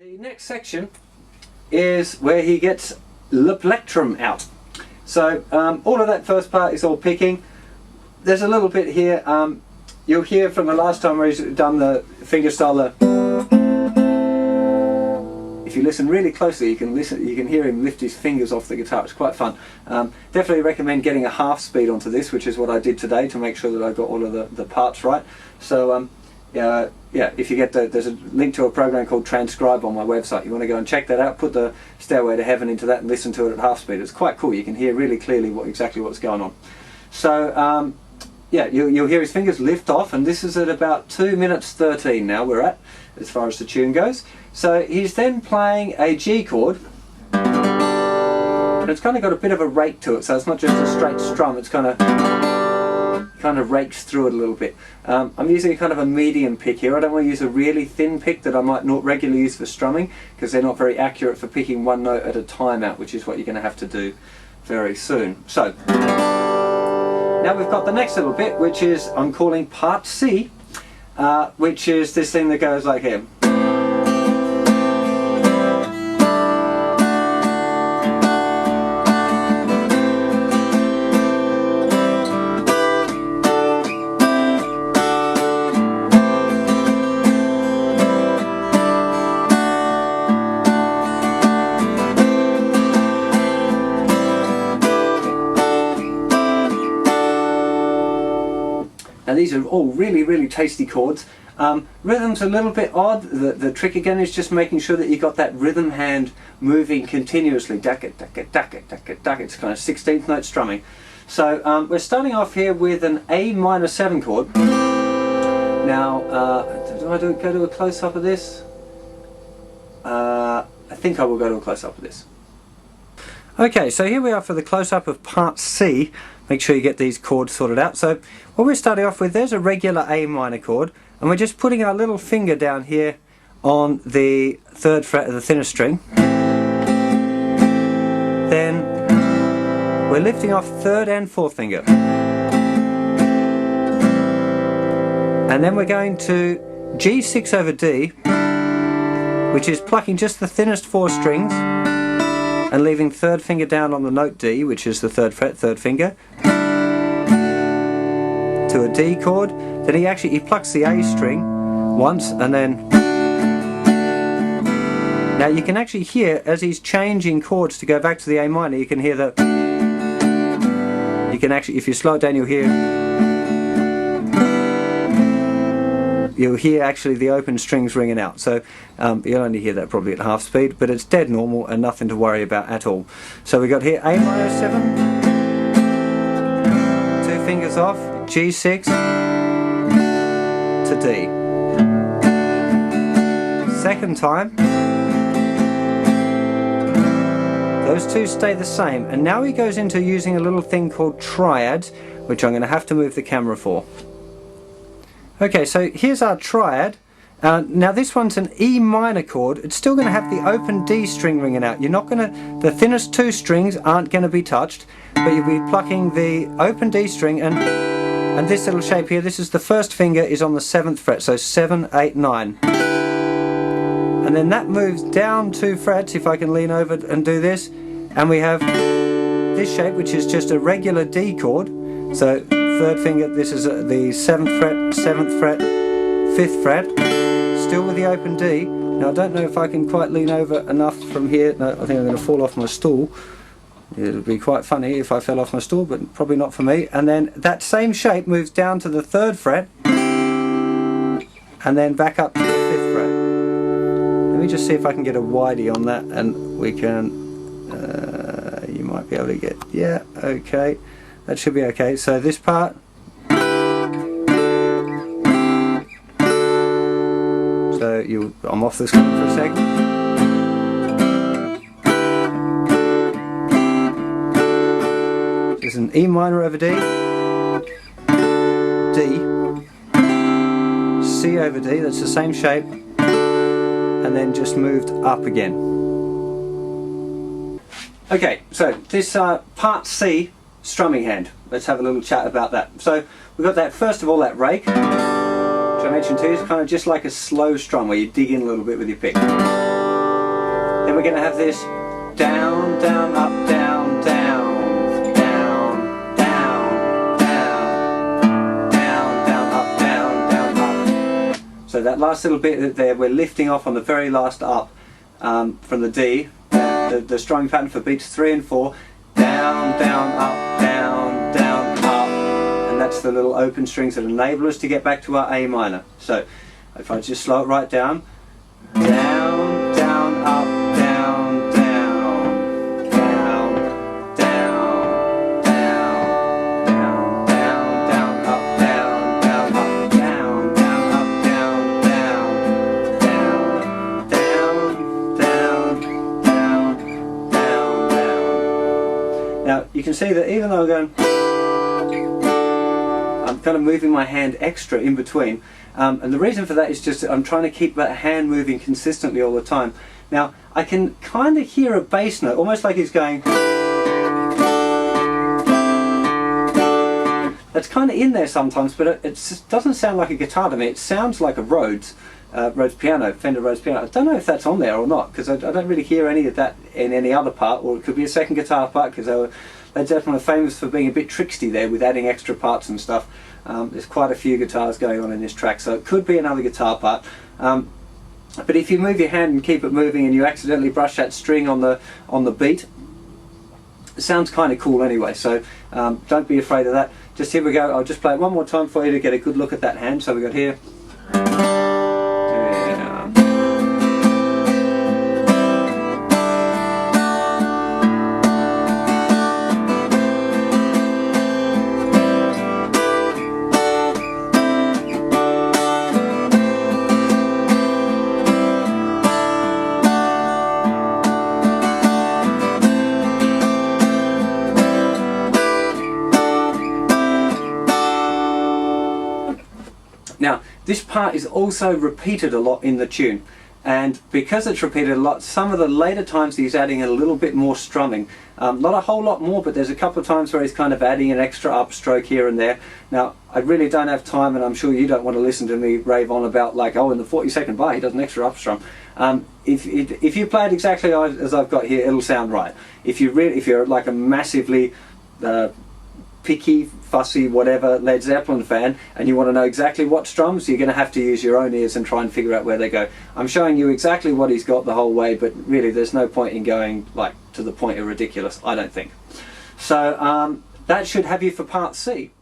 The next section is where he gets the plectrum out. So all of that first part is all picking. There's a little bit here, you'll hear from the last time where he's done the fingerstyle. If you listen really closely, you can hear him lift his fingers off the guitar. It's quite fun. Definitely recommend getting a half speed onto this, which is what I did today to make sure that I got all of the parts right. So yeah, if you get there's a link to a program called Transcribe on my website. You want to go and check that out. Put the Stairway to Heaven into that and listen to it at half speed. It's quite cool. You can hear really clearly exactly what's going on. So yeah, you'll hear his fingers lift off, and this is at about 2 minutes 13 now we're at, as far as the tune goes. So he's then playing a G chord, and it's kind of got a bit of a rake to it, so it's not just a straight strum, it's kind of rakes through it a little bit. I'm using kind of a medium pick here. I don't want to use a really thin pick that I might not regularly use for strumming, because they're not very accurate for picking one note at a time out, which is what you're going to have to do very soon. So now we've got the next little bit, which is I'm calling part C, which is this thing that goes like here. Now these are all really tasty chords. Rhythm's a little bit odd. The trick again is just making sure that you got that rhythm hand moving continuously. Duck it, duck it, duck it, duck it, duck it. It's kind of 16th note strumming. So we're starting off here with an A minor 7 chord. Now, do I go to a close-up of this? I think I will go to a close-up of this. Okay, so here we are for the close-up of part C. Make sure you get these chords sorted out. So what we're starting off with, there's a regular A minor chord, and we're just putting our little finger down here on the 3rd fret of the thinner string. Then we're lifting off 3rd and 4th finger. And then we're going to G6 over D, which is plucking just the thinnest 4 strings and leaving 3rd finger down on the note D, which is the 3rd fret, 3rd finger, to a D chord. Then he plucks the A string once, and then now you can actually hear as he's changing chords to go back to the A minor. You can hear that. You can actually, if you slow it down, you'll hear actually the open strings ringing out. So you'll only hear that probably at half speed, but it's dead normal and nothing to worry about at all. So we got here A minor 7, 2 fingers off, G6 to D. Second time, those two stay the same, and now he goes into using a little thing called triads, which I'm going to have to move the camera for. Okay, so here's our triad. Now this one's an E minor chord. It's still going to have the open D string ringing out. You're not going to, the thinnest 2 strings aren't going to be touched, but you'll be plucking the open D string, and this little shape here, this is the 1st finger is on the 7th fret, so 7, 8, 9. And then that moves down 2 frets, if I can lean over and do this, and we have this shape, which is just a regular D chord. So 3rd finger, this is the 7th fret, 7th fret, 5th fret, still with the open D. Now I don't know if I can quite lean over enough from here. No, I think I'm going to fall off my stool. It would be quite funny if I fell off my stool, but probably not for me. And then that same shape moves down to the 3rd fret, and then back up to the 5th fret. Let me just see if I can get a widey on that, and we can, you might be able to get, yeah, okay. That should be okay. So this part, so I'm off this one for a second. This is an E minor over D, D, C over D, that's the same shape, and then just moved up again. Okay, so this part C strumming hand. Let's have a little chat about that. So we've got that, first of all, that rake, which I mentioned to you, is kind of just like a slow strum where you dig in a little bit with your pick. Then we're going to have this down, down, up, down, down, down, down, down, down, down, up, down, down, up. So that last little bit there, we're lifting off on the very last up from the D. The strumming pattern for beats 3 and 4, down, down, up, down, down, up, and that's the little open strings that enable us to get back to our A minor. So if I just slow it right down, down, down, up, down, down, down, down, down, down, down, down, up, down, down, up, down, down, up, down, down, down, down, down, down, down, down. Now you can see that even though I'm kind of moving my hand extra in between, and the reason for that is just that I'm trying to keep that hand moving consistently all the time. Now I can kind of hear a bass note, almost like it's going. That's kind of in there sometimes, but it just doesn't sound like a guitar to me. It sounds like a Rhodes piano, Fender Rhodes piano. I don't know if that's on there or not, because I don't really hear any of that in any other part, or it could be a second guitar part, because they're definitely famous for being a bit tricksy there with adding extra parts and stuff. There's quite a few guitars going on in this track, so it could be another guitar part. But if you move your hand and keep it moving and you accidentally brush that string on the beat, it sounds kind of cool anyway, so don't be afraid of that. Just here we go, I'll just play it one more time for you to get a good look at that hand. So we got here. Now, this part is also repeated a lot in the tune, and because it's repeated a lot, some of the later times he's adding a little bit more strumming. Not a whole lot more, but there's a couple of times where he's kind of adding an extra upstroke here and there. Now, I really don't have time, and I'm sure you don't want to listen to me rave on about, like, oh, in the 42nd bar he does an extra upstrum. If you play it exactly as I've got here, it'll sound right. If you're like a massively picky, fussy, whatever Led Zeppelin fan, and you want to know exactly what strums, you're going to have to use your own ears and try and figure out where they go. I'm showing you exactly what he's got the whole way, but really there's no point in going like to the point of ridiculous, I don't think. So that should have you for part C.